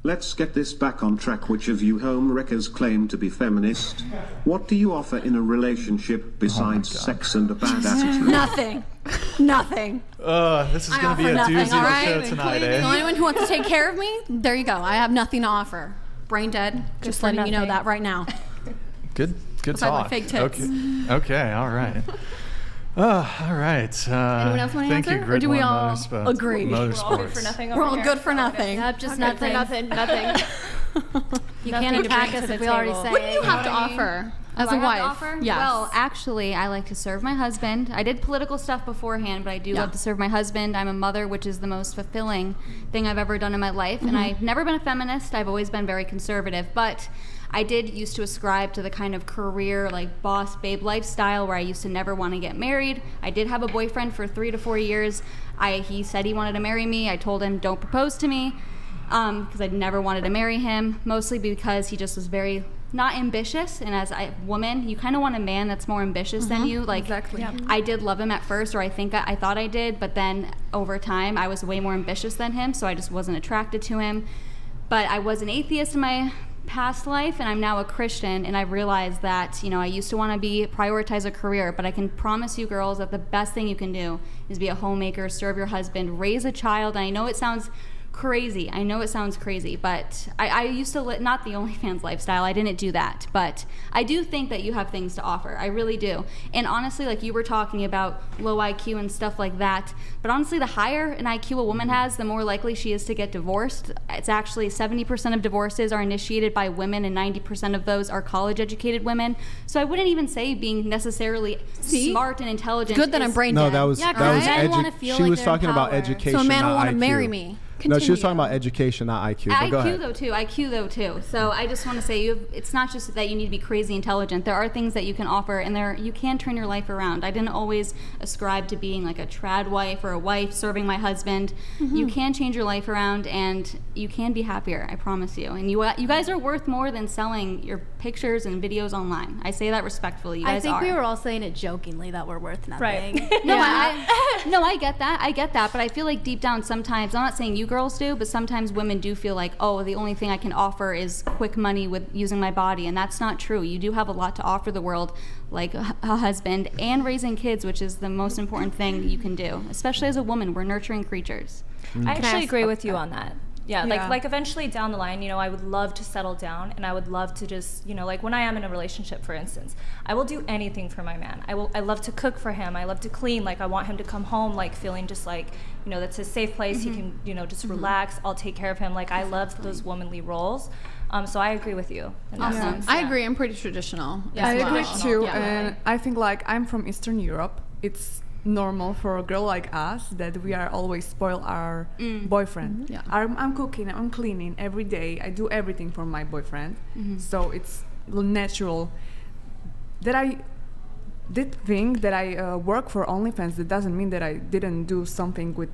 let's get this back on track. Which of you home wreckers claim to be feminist? What do you offer in a relationship besides sex and a bad attitude? Nothing. Nothing. This is going to be a doozy of a show tonight, eh? So anyone who wants to take care of me, there you go. I have nothing to offer. Brain dead. Just letting you know that right now. Good Besides talk. my fake tits. Okay, all right. All right. Anyone else want to answer? Or do we all agree? We're all good for nothing. We're all good for nothing. Yep, just Good for nothing. nothing. You can't attack us if we already say What do you it. have to offer as a I have wife? to offer? Yes. Well, actually, I like to serve my husband. I did political stuff beforehand, but I do love to serve my husband. I'm a mother, which is the most fulfilling thing I've ever done in my life. And I've never been a feminist. I've always been very conservative. But I did used to ascribe to the kind of career, like boss babe lifestyle where I used to never want to get married. I did have a boyfriend for 3 to 4 years. He said he wanted to marry me. I told him, don't propose to me, because I never wanted to marry him, mostly because he just was very not ambitious. And as a woman, you kind of want a man that's more ambitious than you. Like, Exactly. Yep. I did love him at first, or I thought I did, but then over time, I was way more ambitious than him, so I just wasn't attracted to him. But I was an atheist in my past life, and I'm now a Christian, and I've realized that, I used to want to prioritize a career, but I can promise you girls that the best thing you can do is be a homemaker, serve your husband, raise a child. And I know it sounds crazy. But I used to not the OnlyFans lifestyle. I didn't do that. But I do think that you have things to offer. I really do. And honestly, like you were talking about low IQ and stuff like that. But honestly, the higher an IQ a woman has, the more likely she is to get divorced. It's actually 70% of divorces are initiated by women, and 90% of those are college-educated women. So I wouldn't even say being necessarily smart and intelligent. Good that I'm brain dead. No, that was she was talking about education. So a man will want to marry me. No, she was talking about education, not IQ. But go ahead. IQ though too. So I just want to say, it's not just that you need to be crazy intelligent. There are things that you can offer, and you can turn your life around. I didn't always ascribe to being like a trad wife or a wife serving my husband. You can change your life around, and you can be happier. I promise you. And you guys are worth more than selling your pictures and videos online. I say that respectfully. You guys I think are. we were all saying it jokingly that we're worth nothing. Right. I get that. But I feel like deep down sometimes, I'm not saying you girls do, but sometimes women do feel like, oh, the only thing I can offer is quick money with using my body, and that's not true. You do have a lot to offer the world, like a husband and raising kids, which is the most important thing you can do. Especially as a woman, we're nurturing creatures. I actually agree with you on that. Yeah, like eventually down the line, I would love to settle down, and I would love to just, like when I am in a relationship, for instance, I will do anything for my man. I love to cook for him. I love to clean. Like I want him to come home like feeling just like, that's his safe place. He can, just relax. I'll take care of him. Like I love those womanly roles. So I agree with you in that sense. I agree. I'm pretty traditional. I agree too, Yeah. and I think like I'm from Eastern Europe. It's normal for a girl like us that we are always spoil our boyfriend. Yeah. I'm cooking, I'm cleaning every day. I do everything for my boyfriend. So it's natural that I did think that I work for OnlyFans. That doesn't mean that I didn't do something with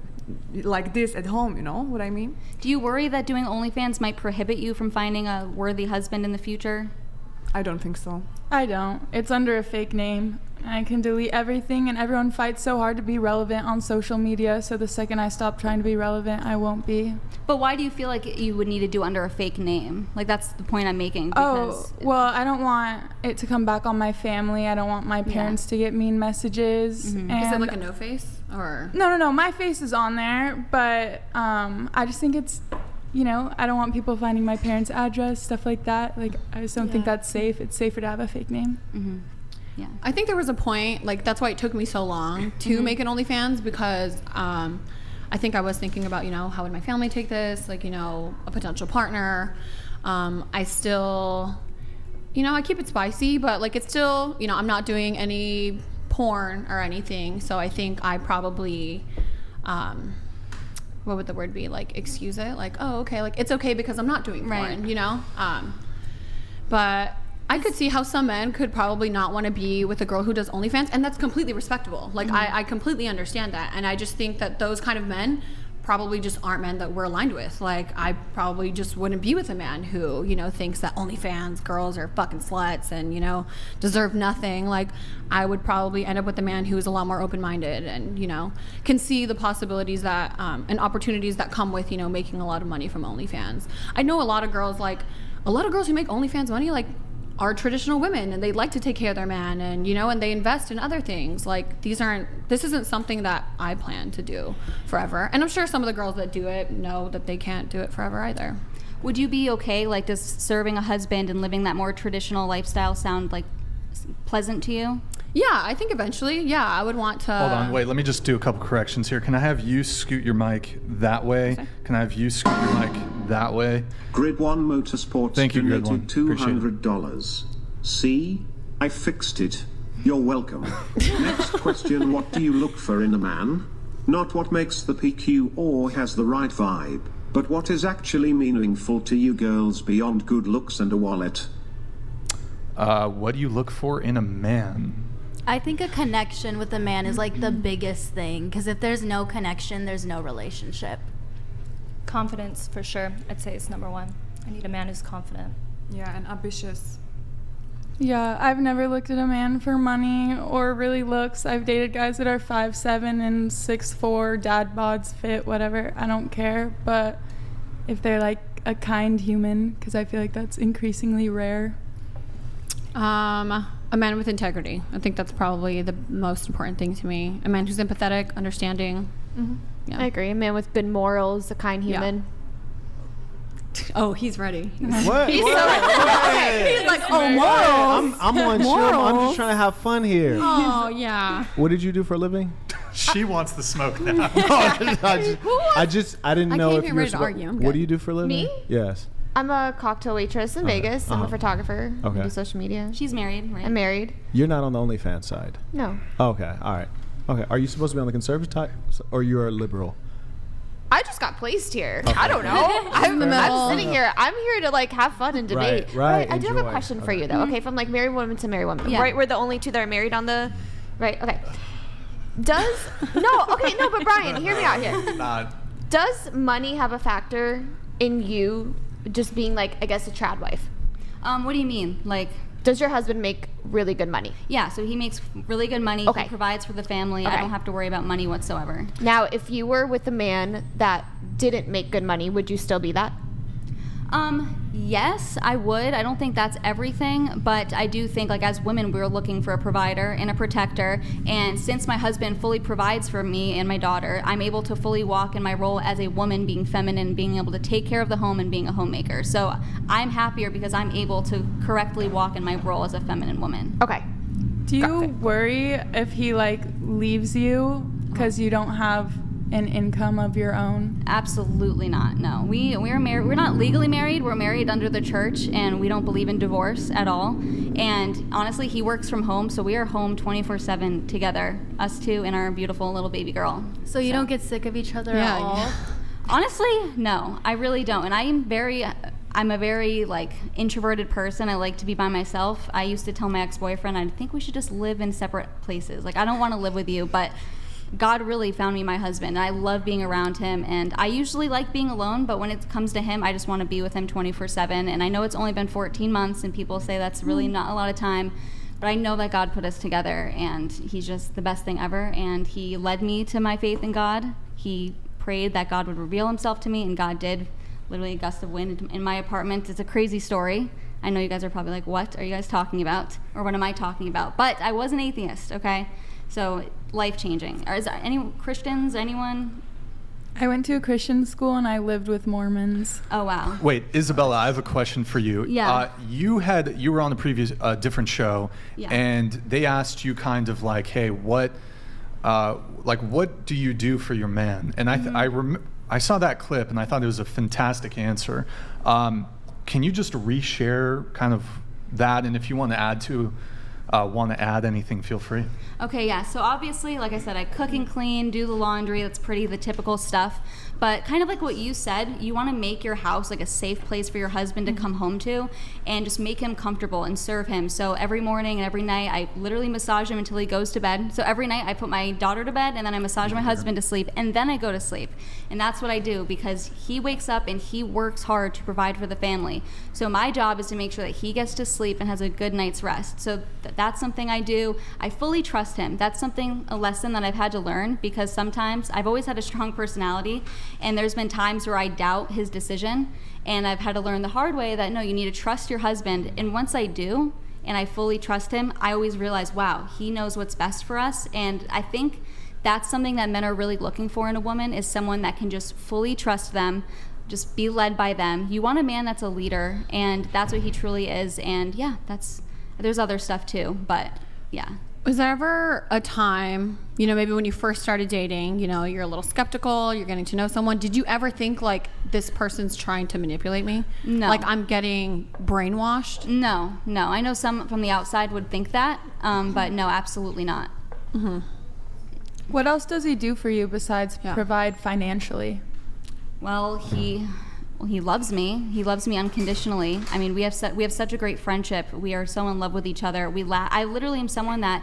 like this at home. You know what I mean? Do you worry that doing OnlyFans might prohibit you from finding a worthy husband in the future? I don't think so. I don't. It's under a fake name. I can delete everything, and everyone fights so hard to be relevant on social media, so the second I stop trying to be relevant, I won't be. But why do you feel like you would need to do under a fake name? Like, that's the point I'm making. Well, I don't want it to come back on my family. I don't want my parents to get mean messages. Is it like a no face? Or No. My face is on there, but I just think it's, I don't want people finding my parents' address, stuff like that. Like, I just don't think that's safe. It's safer to have a fake name. Yeah, I think there was a point, like that's why it took me so long to make an OnlyFans, because I think I was thinking about, how would my family take this, like, a potential partner. I still, I keep it spicy, but like it's still, I'm not doing any porn or anything. So I think I probably, what would the word be? Like, excuse it? Like, oh, okay, like it's okay because I'm not doing porn, but I could see how some men could probably not want to be with a girl who does OnlyFans, and that's completely respectable. Like, I completely understand that, and I just think that those kind of men probably just aren't men that we're aligned with. Like, I probably just wouldn't be with a man who, you know, thinks that OnlyFans girls are fucking sluts and, you know, deserve nothing. Like, I would probably end up with a man who is a lot more open-minded and, you know, can see the possibilities that and opportunities that come with, you know, making a lot of money from OnlyFans. I know a lot of girls who make OnlyFans money, like, are traditional women, and they like to take care of their man, and, you know, and they invest in other things. Like, this isn't something that I plan to do forever. And I'm sure some of the girls that do it know that they can't do it forever either. Would you be okay, like, does serving a husband and living that more traditional lifestyle sound like pleasant to you? Yeah, I think eventually, yeah, I would want to... Hold on, wait, let me just do a couple corrections here. Can I have you scoot your mic that way? Okay. Can I have you scoot your mic that way? Grid One Motorsports Thank you, Grid One. donated Appreciate $200. See? I fixed it. You're welcome. Next question, what do you look for in a man? Not what makes the PQ or has the right vibe, but what is actually meaningful to you girls beyond good looks and a wallet. What do you look for in a man? I think a connection with a man is like the biggest thing, because if there's no connection, there's no relationship. Confidence, for sure. I'd say it's number one. I need a man who's confident. Yeah, and ambitious. Yeah, I've never looked at a man for money or really looks. I've dated guys that are 5'7" and 6'4", dad bods, fit, whatever. I don't care. But if they're like a kind human, because I feel like that's increasingly rare. A man with integrity. I think that's probably the most important thing to me. A man who's empathetic, understanding. Mm-hmm. Yeah. I agree. A man with good morals, a kind human. Yeah. Oh, he's ready. What? He's What? so What? He's like, oh, morals. I'm on chill. I'm just trying to have fun here. Oh, yeah. What did you do for a living? She wants the smoke now. I didn't know came if here you were ready to argue. I'm What good. do you do for a living? Me? Yes. I'm a cocktail waitress in Vegas. I'm a photographer. Okay. I do social media. She's married, right? I'm married. You're not on the OnlyFans side. No. Okay. All right. Okay. Are you supposed to be on the conservative side, or you're a liberal? I just got placed here. Okay. I don't know. I'm sitting here. I'm here to like have fun and debate. Right. I do have a Enjoy. question for Okay. you though. Okay, from like married woman to married woman. Yeah. Right, we're the only two that are married on the. Right. Okay. Does no? Okay, no. But Brian, hear me out here. Not. Does money have a factor in you just being like, I guess, a trad wife? What do you mean? Like, Does your husband make really good money? yeah, so he makes really good money. Okay. He provides for the family. Okay. I don't have to worry about money whatsoever. Now, if you were with a man that didn't make good money, would you still be that? Yes, I would. I don't think that's everything, but I do think, like, as women, we're looking for a provider and a protector. And since my husband fully provides for me and my daughter, I'm able to fully walk in my role as a woman, being feminine, being able to take care of the home and being a homemaker. So I'm happier because I'm able to correctly walk in my role as a feminine woman. Okay. Do you worry if he like leaves you because you don't have an income of your own? Absolutely not. No, we're married. We're not legally married. We're married under the church, and we don't believe in divorce at all. And honestly, he works from home, so we are home 24/7 together, us two and our beautiful little baby girl. So you don't get sick of each other at all? Honestly, no, I really don't. And I'm a very like introverted person. I like to be by myself. I used to tell my ex-boyfriend, I think we should just live in separate places. Like, I don't want to live with you, but God really found me my husband. I love being around him, and I usually like being alone, but when it comes to him, I just want to be with him 24/7. And I know it's only been 14 months, and people say that's really not a lot of time, but I know that God put us together, and he's just the best thing ever. And he led me to my faith in God. He prayed that God would reveal himself to me, and God did. Literally a gust of wind in my apartment. It's a crazy story. I know you guys are probably like, what are you guys talking about? Or what am I talking about? But I was an atheist, okay? So life-changing. Is there any Christians, anyone? I went to a Christian school and I lived with Mormons. Oh, wow. Wait, Isabella, I have a question for you. Yeah. You were on a previous different show, Yeah. and they asked you kind of like, hey, what do you do for your man? And I saw that clip and I thought it was a fantastic answer. Can you just reshare kind of that? And if you want to add anything, feel free. Okay, yeah. So obviously, like I said, I cook and clean, do the laundry. That's the typical stuff. But kind of like what you said, you want to make your house like a safe place for your husband to come home to, and just make him comfortable and serve him. So every morning and every night, I literally massage him until he goes to bed. So every night I put my daughter to bed, and then I massage my husband to sleep, and then I go to sleep. And that's what I do, because he wakes up and he works hard to provide for the family. So my job is to make sure that he gets to sleep and has a good night's rest. So that's something I do. I fully trust him. That's a lesson that I've had to learn, because sometimes I've always had a strong personality, and there's been times where I doubt his decision, and I've had to learn the hard way that no, you need to trust your husband. And once I do, and I fully trust him, I always realize, wow, he knows what's best for us. And I think that's something that men are really looking for in a woman, is someone that can just fully trust them, just be led by them. You want a man that's a leader, and that's what he truly is. And yeah, there's other stuff too, but yeah. Was there ever a time, maybe when you first started dating, you're a little skeptical, you're getting to know someone. Did you ever think, like, this person's trying to manipulate me? No. Like, I'm getting brainwashed? No. I know some from the outside would think that, but no, absolutely not. Mm-hmm. What else does he do for you besides provide financially? Well, he loves me. He loves me unconditionally. I mean, we have such a great friendship. We are so in love with each other. I literally am someone that,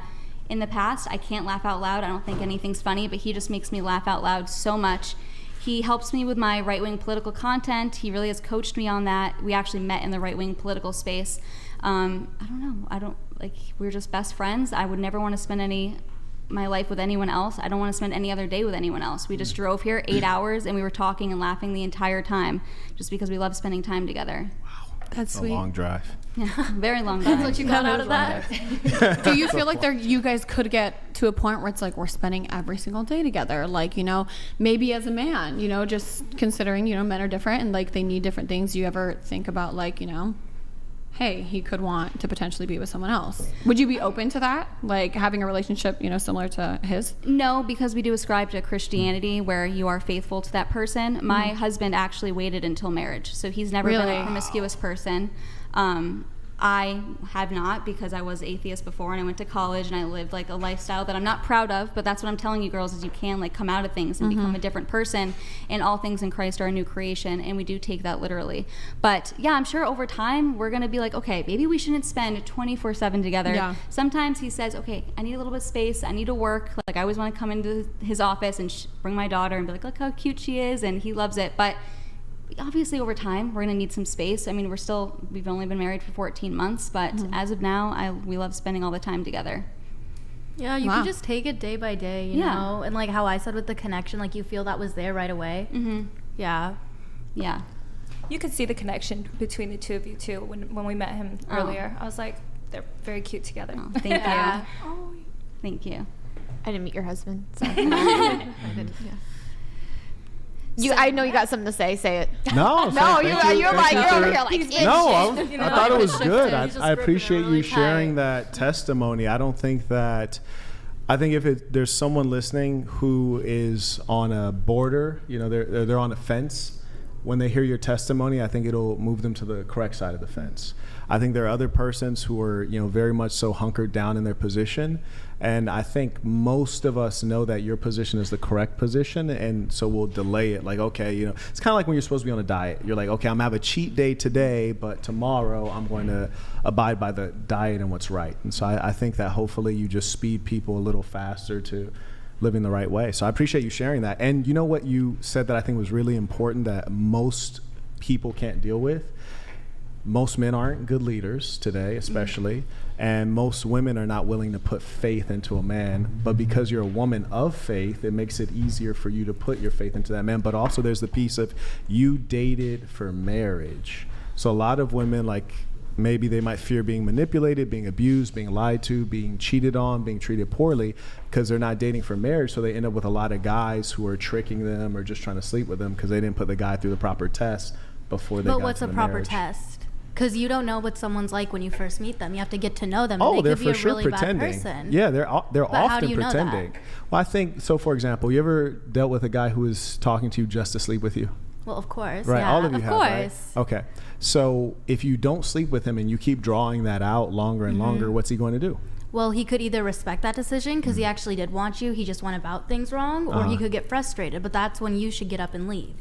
in the past, I can't laugh out loud. I don't think anything's funny, but he just makes me laugh out loud so much. He helps me with my right-wing political content. He really has coached me on that. We actually met in the right-wing political space. I don't know. We're just best friends. I would never want to spend my life with anyone else. I don't want to spend any other day with anyone else. We just drove here 8 hours, and we were talking and laughing the entire time, just because we love spending time together. Wow. That's sweet. A long drive. Yeah, very long drive. That's what you got out of that? Do you feel like you guys could get to a point where it's like we're spending every single day together? Like, maybe as a man, just considering, men are different and like they need different things. Do you ever think about like, hey, he could want to potentially be with someone else? Would you be open to that? Like having a relationship, similar to his? No, because we do ascribe to Christianity where you are faithful to that person. My husband actually waited until marriage, so he's never been a promiscuous person. I have not, because I was atheist before, and I went to college and I lived like a lifestyle that I'm not proud of, but that's what I'm telling you girls, is you can like come out of things and become a different person, and all things in Christ are a new creation, and we do take that literally. But yeah, I'm sure over time we're going to be like, okay, maybe we shouldn't spend 24/7 together. Yeah. Sometimes he says, okay, I need a little bit of space, I need to work. Like I always want to come into his office and bring my daughter and be like, look how cute she is, and he loves it. But obviously over time we're going to need some space. I mean, we've only been married for 14 months, but as of now we love spending all the time together. Yeah, you can just take it day by day, you know? And like how I said with the connection, like you feel that was there right away. Mm-hmm. Yeah. You could see the connection between the two of you too when we met him earlier. I was like, they're very cute together. Oh, thank you. Oh, thank you. I didn't meet your husband, so I didn't. Yeah. I know you got something to say. Say it. No, you're like you're over here like. No, I thought it was good. I appreciate you sharing that testimony. I think if there's someone listening who is on a border, they're on a fence. When they hear your testimony, I think it'll move them to the correct side of the fence. I think there are other persons who are, very much so hunkered down in their position. And I think most of us know that your position is the correct position. And so we'll delay it. Like, okay, it's kind of like when you're supposed to be on a diet. You're like, okay, I'm going to have a cheat day today, but tomorrow I'm going to abide by the diet and what's right. And so I think that hopefully you just speed people a little faster to living the right way. So I appreciate you sharing that. And you know what you said that I think was really important that most people can't deal with? Most men aren't good leaders today, especially, and most women are not willing to put faith into a man. But because you're a woman of faith, it makes it easier for you to put your faith into that man. But also there's the piece of you dated for marriage. So a lot of women, like, maybe they might fear being manipulated, being abused, being lied to, being cheated on, being treated poorly because they're not dating for marriage. So they end up with a lot of guys who are tricking them or just trying to sleep with them because they didn't put the guy through the proper test before they got to the marriage. But what's a proper test? Because you don't know what someone's like when you first meet them. You have to get to know them. Oh, and they they're could be for sure really pretending. Bad person. Yeah, they're often you know pretending. that? Well, I think so. For example, you ever dealt with a guy who was talking to you just to sleep with you? Well, of course. Right, yeah, all of you have, right? course. Okay, so if you don't sleep with him and you keep drawing that out longer and longer, what's he going to do? Well, he could either respect that decision because he actually did want you, he just went about things wrong, or he could get frustrated, but that's when you should get up and leave.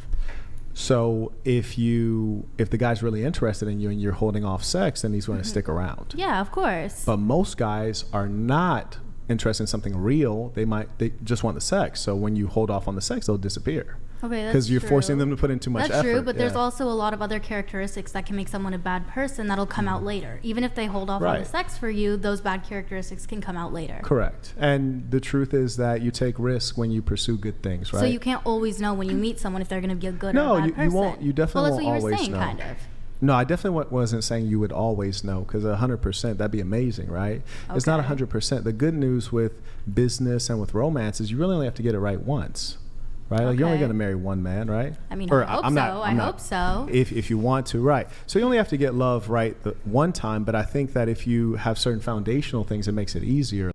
So if the guy's really interested in you and you're holding off sex, then he's going to stick around. Yeah, of course. But most guys are not interested in something real. They just want the sex. So when you hold off on the sex, they'll disappear. Okay, that's because you're true. forcing them to put in too much effort. That's true, but there's also a lot of other characteristics that can make someone a bad person that'll come out later. Even if they hold off on the sex for you, those bad characteristics can come out later. Correct. And the truth is that you take risks when you pursue good things, right? So you can't always know when you meet someone if they're going to be a good or a bad person. No, you won't. You definitely won't always know. Well, that's what you were saying, kind of. No, I definitely wasn't saying you would always know, because 100%, that'd be amazing, right? Okay. It's not 100%. The good news with business and with romance is you really only have to get it right once. Right? Like, you're only going to marry one man, right? I mean, I hope so. If you want to, right. So you only have to get love right the one time, but I think that if you have certain foundational things, it makes it easier.